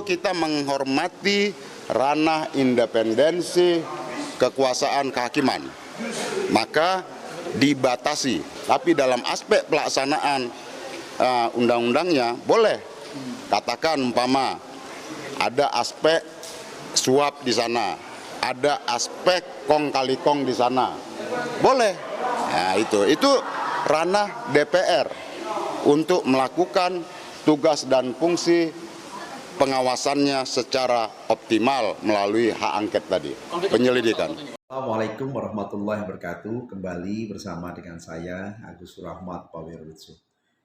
Kita menghormati ranah independensi kekuasaan kehakiman, maka dibatasi. Tapi dalam aspek pelaksanaan undang-undangnya boleh. Katakan umpama ada aspek suap di sana, ada aspek kong kali kong di sana, boleh. Nah, itu ranah DPR untuk melakukan tugas dan fungsi pengawasannya secara optimal melalui hak angket tadi, penyelidikan. Assalamualaikum warahmatullahi wabarakatuh. Kembali bersama dengan saya Agus Rahmat Pawirwitsu.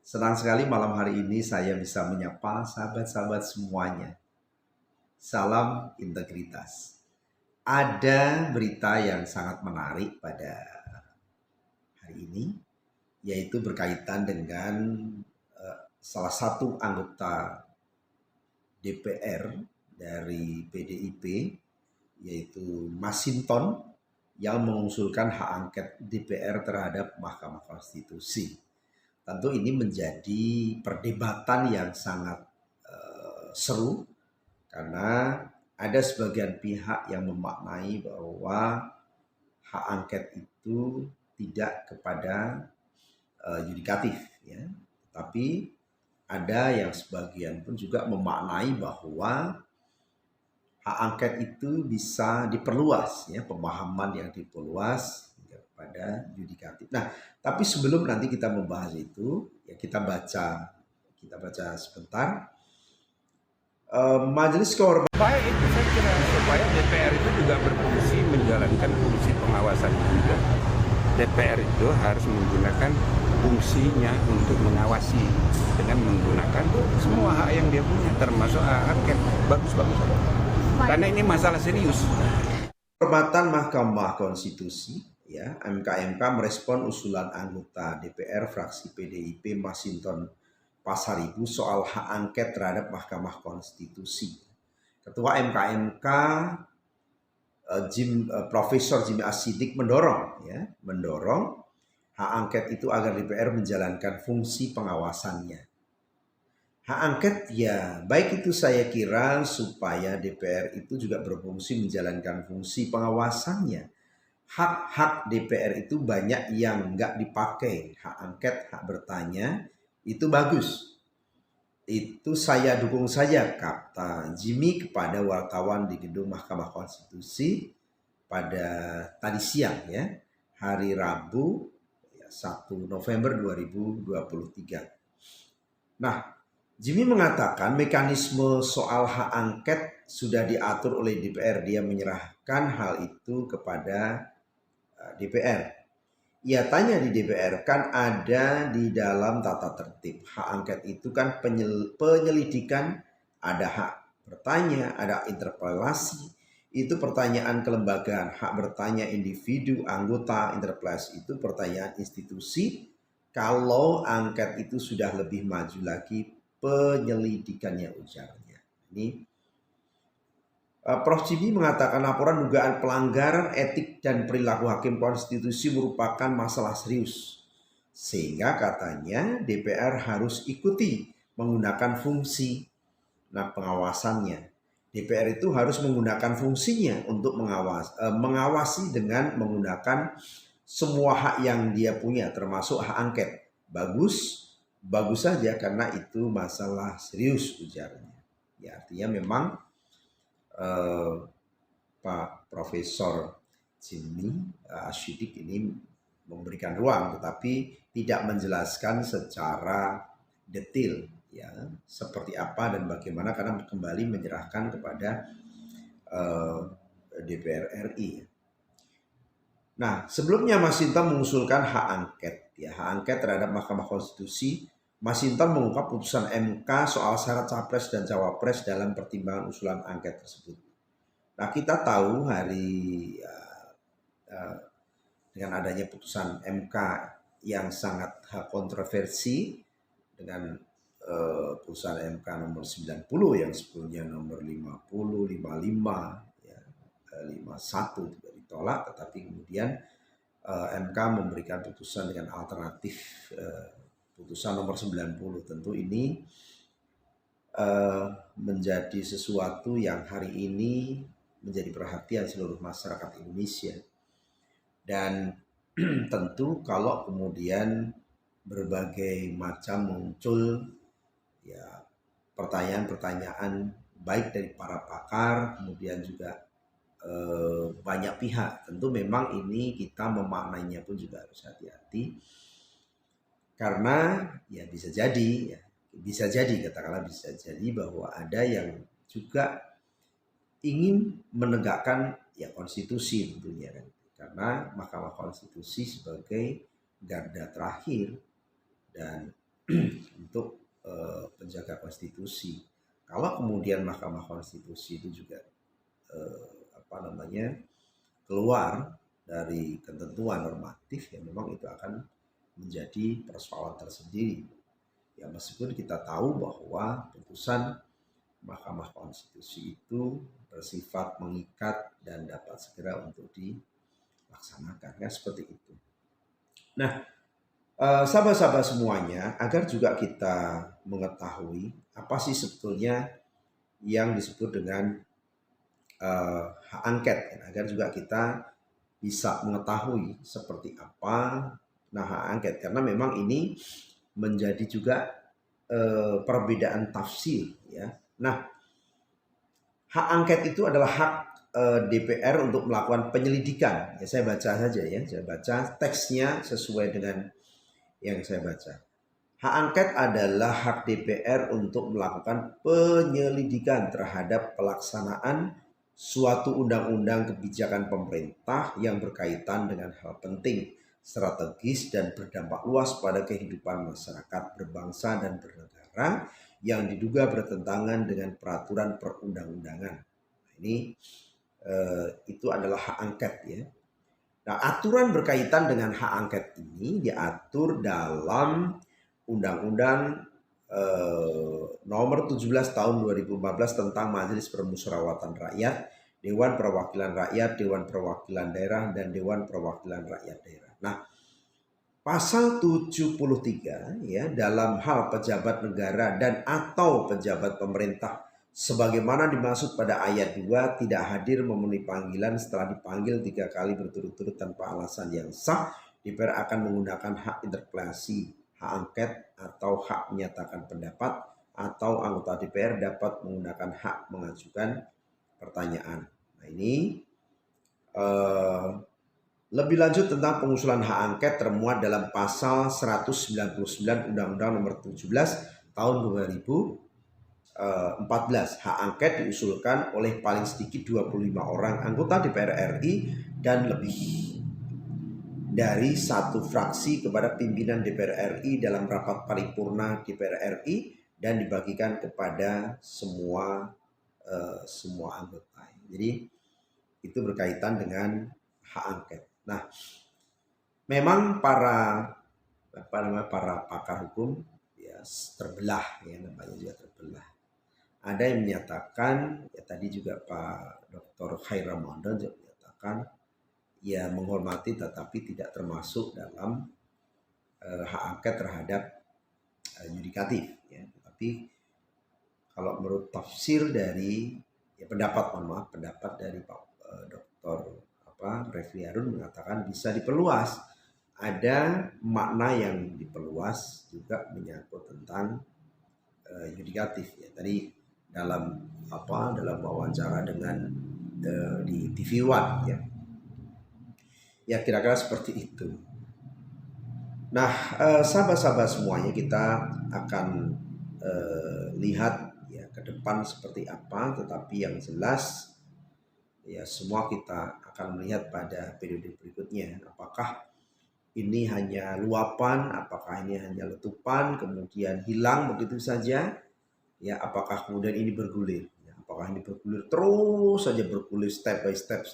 Senang sekali malam hari ini saya bisa menyapa sahabat-sahabat semuanya. Salam integritas. Ada berita yang sangat menarik pada hari ini, yaitu berkaitan dengan salah satu anggota DPR dari PDIP, yaitu Masinton, yang mengusulkan hak angket DPR terhadap Mahkamah Konstitusi. Tentu ini menjadi perdebatan yang sangat seru, karena ada sebagian pihak yang memaknai bahwa hak angket itu tidak kepada yudikatif, ya, tapi ada yang sebagian pun juga memaknai bahwa hak angket itu bisa diperluas, ya, pemahaman yang diperluas kepada yudikatif. Nah, tapi sebelum nanti kita membahas itu, ya kita baca sebentar. Majelis Kehormatan. Supaya itu saya kira supaya DPR itu juga berfungsi menjalankan fungsi pengawasan juga. DPR itu harus menggunakan fungsinya untuk mengawasi dengan menggunakan semua hak yang dia punya, termasuk hak angket. Bagus. Karena ini masalah serius. Kehormatan Mahkamah Konstitusi, ya, MKMK merespon usulan anggota DPR fraksi PDIP Masinton Pasaribu soal hak angket terhadap Mahkamah Konstitusi. Ketua MKMK Profesor Jimmy Asidik mendorong hak angket itu agar DPR menjalankan fungsi pengawasannya. Hak angket, ya baik itu saya kira supaya DPR itu juga berfungsi menjalankan fungsi pengawasannya. Hak-hak DPR itu banyak yang nggak dipakai. Hak angket, hak bertanya itu bagus. Itu saya dukung saja, kata Jimmy kepada wartawan di gedung Mahkamah Konstitusi pada tadi siang, ya, hari Rabu 1 November 2023. Nah, Jimmy mengatakan mekanisme soal hak angket sudah diatur oleh DPR. Dia menyerahkan hal itu kepada DPR. Ia tanya di DPR, kan ada di dalam tata tertib. Hak angket itu kan penyelidikan, ada hak bertanya, ada interpelasi. Itu pertanyaan kelembagaan. Hak bertanya individu, anggota, interpelasi itu pertanyaan institusi. Kalau angket itu sudah lebih maju lagi penyelidikannya, ujarnya. Ini Prof. Jimmy mengatakan laporan dugaan pelanggaran etik dan perilaku hakim konstitusi merupakan masalah serius. Sehingga katanya DPR harus ikuti menggunakan fungsi pengawasannya. DPR itu harus menggunakan fungsinya untuk mengawasi dengan menggunakan semua hak yang dia punya, termasuk hak angket. Bagus saja karena itu masalah serius, ujarnya. Ya, artinya memang Pak Profesor Jimmy Asidik ini memberikan ruang, tetapi tidak menjelaskan secara detail, ya, seperti apa dan bagaimana, karena kembali menyerahkan kepada DPR RI. Nah, sebelumnya Masinton mengusulkan hak angket, ya, hak angket terhadap Mahkamah Konstitusi. Masinton mengungkap putusan MK soal syarat capres dan cawapres dalam pertimbangan usulan angket tersebut. Nah, kita tahu dengan adanya putusan MK yang sangat kontroversi dengan putusan MK nomor 90 yang sebelumnya nomor 50, 55, ya, 51 juga ditolak, tetapi kemudian MK memberikan putusan dengan alternatif putusan nomor 90. Tentu ini menjadi sesuatu yang hari ini menjadi perhatian seluruh masyarakat Indonesia. Dan tentu kalau kemudian berbagai macam muncul ya pertanyaan-pertanyaan baik dari para pakar, kemudian juga banyak pihak, tentu memang ini kita memaknainya pun juga harus hati-hati, karena ya bisa jadi katakanlah bisa jadi bahwa ada yang juga ingin menegakkan ya konstitusi tentunya kan, karena Mahkamah Konstitusi sebagai garda terakhir dan untuk penjaga konstitusi. Kalau kemudian Mahkamah Konstitusi itu juga keluar dari ketentuan normatif, ya memang itu akan menjadi persoalan tersendiri. Ya meskipun kita tahu bahwa putusan Mahkamah Konstitusi itu bersifat mengikat dan dapat segera untuk dilaksanakan, ya seperti itu. Nah, sahabat-sahabat semuanya, agar juga kita mengetahui apa sih sebetulnya yang disebut dengan hak angket, agar juga kita bisa mengetahui seperti apa hak angket, karena memang ini menjadi juga perbedaan tafsir ya. Nah, hak angket itu adalah hak DPR untuk melakukan penyelidikan. Ya, saya baca saja ya, saya baca teksnya sesuai dengan yang saya baca. Hak angket adalah hak DPR untuk melakukan penyelidikan terhadap pelaksanaan suatu undang-undang kebijakan pemerintah yang berkaitan dengan hal penting, strategis, dan berdampak luas pada kehidupan masyarakat berbangsa dan bernegara yang diduga bertentangan dengan peraturan perundang-undangan. Ini itu adalah hak angket ya. Nah, aturan berkaitan dengan hak angket ini diatur dalam Undang-Undang nomor 17 tahun 2014 tentang Majelis Permusyawaratan Rakyat, Dewan Perwakilan Rakyat, Dewan Perwakilan Daerah, dan Dewan Perwakilan Rakyat Daerah. Nah, pasal 73 ya, dalam hal pejabat negara dan atau pejabat pemerintah sebagaimana dimaksud pada ayat 2 tidak hadir memenuhi panggilan setelah dipanggil 3 kali berturut-turut tanpa alasan yang sah, DPR akan menggunakan hak interpelasi, hak angket, atau hak menyatakan pendapat, atau anggota DPR dapat menggunakan hak mengajukan pertanyaan. Nah, ini lebih lanjut tentang pengusulan hak angket termuat dalam pasal 199 Undang-Undang nomor 17 tahun 2014. Hak angket diusulkan oleh paling sedikit 25 orang anggota DPR RI dan lebih dari satu fraksi kepada pimpinan DPR RI dalam rapat paripurna DPR RI dan dibagikan kepada semua anggota. Jadi itu berkaitan dengan hak angket. Nah, memang para pakar hukum ya terbelah ya, namanya juga terbelah. Ada yang menyatakan ya, tadi juga Pak Dr. Khair Ramadan juga menyatakan ya menghormati tetapi tidak termasuk dalam hak angket terhadap yudikatif ya. Tapi kalau menurut tafsir dari ya pendapat dari Pak Dr. Refli Harun mengatakan bisa diperluas. Ada makna yang diperluas juga menyangkut tentang yudikatif ya. Tadi dalam wawancara dengan di TV One ya. Ya kira-kira seperti itu. Nah, sahabat-sahabat semuanya, kita akan lihat ya ke depan seperti apa, tetapi yang jelas ya semua kita akan melihat pada periode berikutnya. Apakah ini hanya luapan, apakah ini hanya letupan, kemudian hilang begitu saja? Ya, apakah kemudian ini bergulir? Ya, apakah ini bergulir terus saja bergulir step by step.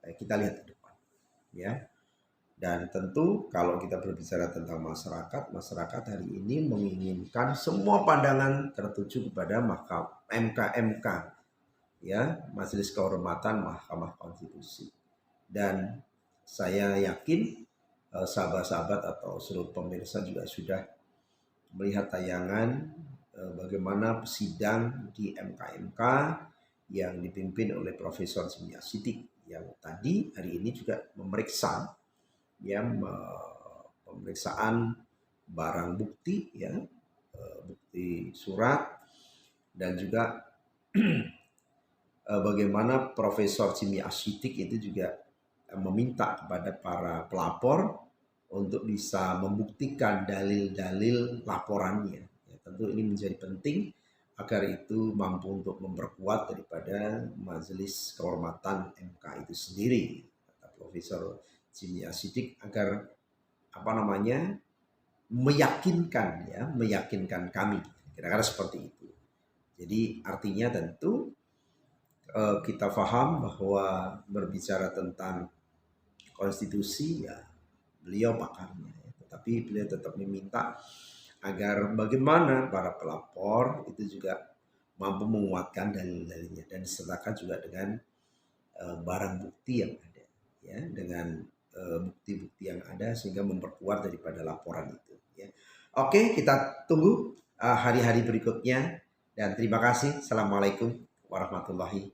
Kita lihat ke depan ya. Dan tentu kalau kita berbicara tentang masyarakat hari ini menginginkan semua pandangan tertuju kepada MK ya, Majelis Kehormatan Mahkamah Konstitusi. Dan saya yakin sahabat-sahabat atau seluruh pemirsa juga sudah melihat tayangan bagaimana sidang di MK yang dipimpin oleh Profesor Jimmy Asidik yang tadi hari ini juga memeriksa pemeriksaan barang bukti bukti surat, dan juga bagaimana Profesor Jimmy Asidik itu juga meminta kepada para pelapor untuk bisa membuktikan dalil-dalil laporannya. Ya, tentu ini menjadi penting agar itu mampu untuk memperkuat daripada Majelis Kehormatan MK itu sendiri, kata Profesor Jimmy Asidik, agar meyakinkan kami, kira-kira seperti itu. Jadi artinya tentu kita paham bahwa berbicara tentang konstitusi ya beliau pakarnya, tetapi beliau tetap meminta agar bagaimana para pelapor itu juga mampu menguatkan dalil-dalilnya dan disertakan juga dengan barang bukti yang ada, ya, dengan bukti-bukti yang ada sehingga memperkuat daripada laporan itu. Ya. Oke, kita tunggu hari-hari berikutnya dan terima kasih. Assalamualaikum warahmatullahi